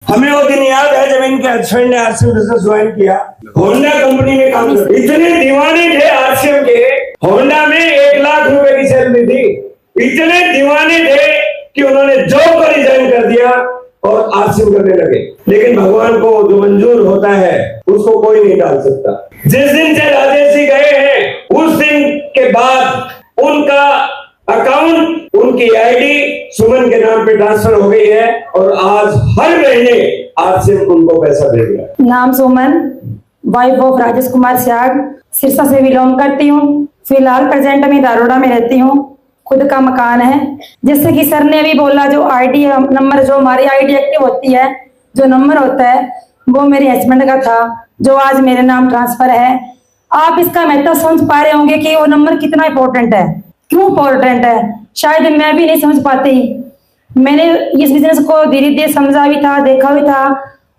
हमें वो दिन याद है जब इनके हस्बैंड ने आरसीएम बिजनेस ज्वाइन किया, होंडा कंपनी में काम कर, इतने दीवाने थे आरसीएम के, होंडा में 1 लाख रुपए की सैलरी थी, इतने दीवाने थे कि उन्होंने जॉब को रिजाइन कर दिया और आरसीएम करने लगे। लेकिन भगवान को जो मंजूर होता है उसको कोई नहीं डाल सकता। जिस दिन से राजेश जी गए हैं उस दिन के बाद उनका अकाउंट, उनकी आईडी सुमन के नाम पे ट्रांसफर हो गई है और आज हर महीने आरसीएम उनको पैसा दे रहा है। नाम सुमन, वाइफ ऑफ राजेश कुमार स्याग, सिरसा से बिलोंग करती हूँ। फिलहाल प्रेजेंट में दारोड़ा में रहती हूँ। खुद का मकान है। जैसे कि सर ने भी बोला, जो आईडी नंबर, जो हमारी आईडी एक्टिव होती है, जो नंबर होता है वो मेरे हस्बैंड का था, जो आज मेरे नाम ट्रांसफर है। आप इसका महत्व समझ पा रहे होंगे कि वो नंबर कितना इंपॉर्टेंट है, क्यों इंपॉर्टेंट है। शायद मैं भी नहीं समझ पाती। मैंने इस बिजनेस को धीरे धीरे समझा भी था, देखा भी था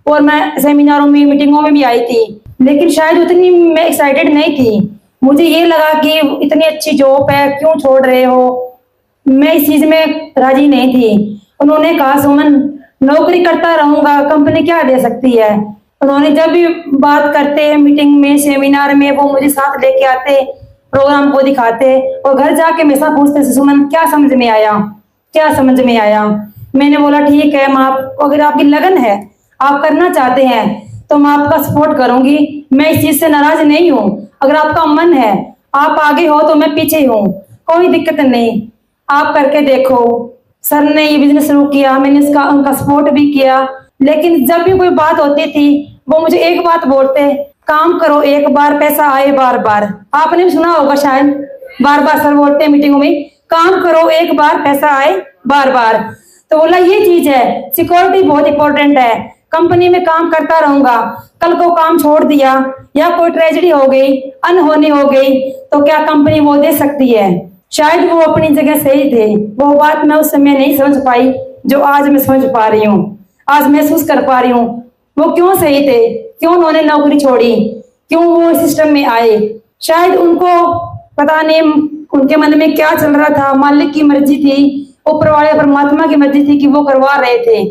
और मैं सेमिनारों में, मीटिंगों में भी आई थी, लेकिन शायद उतनी मैं एक्साइटेड नहीं थी। मुझे ये लगा कि इतनी अच्छी जॉब है, क्यों छोड़ रहे हो। मैं इस चीज में राजी नहीं थी। उन्होंने कहा, सुमन नौकरी करता रहूंगा, कंपनी क्या दे सकती है। उन्होंने जब भी बात करते, मीटिंग में, सेमिनार में, वो मुझे साथ लेके आते, प्रोग्राम को दिखाते और घर जाके हमेशा पूछते, सुमन क्या समझ में आया, क्या समझ में आया। मैंने बोला ठीक है, मैं आपको, अगर आपकी लगन है, आप करना चाहते हैं तो मैं आपका सपोर्ट करूंगी। मैं इस चीज से नाराज नहीं हूँ। अगर आपका मन है, आप आगे हो तो मैं पीछे हूँ, कोई दिक्कत नहीं, आप करके देखो। सर ने ये बिजनेस शुरू किया, मैंने इसका उनका सपोर्ट भी किया, लेकिन जब भी कोई बात होती थी वो मुझे एक बात बोलते, काम करो एक बार, पैसा आए बार बार। आपने भी सुना होगा शायद, बार बार सर बोलते हैं मीटिंगों में, काम करो एक बार, पैसा आए बार बार। तो बोला ये चीज है, सिक्योरिटी बहुत इंपॉर्टेंट है। कंपनी में काम करता रहूंगा, कल को काम छोड़ दिया या कोई ट्रेजेडी हो गई, अनहोनी हो गई, तो क्या कंपनी वो दे सकती है। शायद वो अपनी जगह सही थे। वो बात मैं उस समय नहीं समझ पाई, जो आज मैं समझ पा रही हूँ, आज महसूस कर पा रही हूँ। वो क्यों सही थे, क्यों उन्होंने नौकरी छोड़ी, क्यों वो सिस्टम में आए। शायद उनको पता नहीं उनके मन में क्या चल रहा था। मालिक की मर्जी थी, ऊपर वाले परमात्मा की मर्जी थी कि वो करवा रहे थे।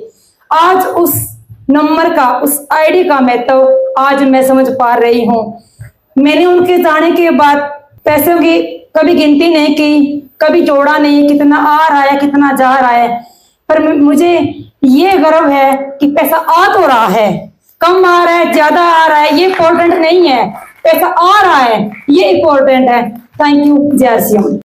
आज उस नंबर का, उस आईडी का महत्व आज मैं समझ पा रही हूँ। मैंने उनके जाने के बाद पैसों की कभी गिनती नहीं की, कभी जोड़ा नहीं, कितना आ रहा है, कितना जा रहा है। पर मुझे ये गर्व है कि पैसा आ तो रहा है, कम आ रहा है, ज्यादा आ रहा है, ये इम्पोर्टेंट नहीं है। पैसा आ रहा है, ये इम्पोर्टेंट है। Thank you. जय श्री राम।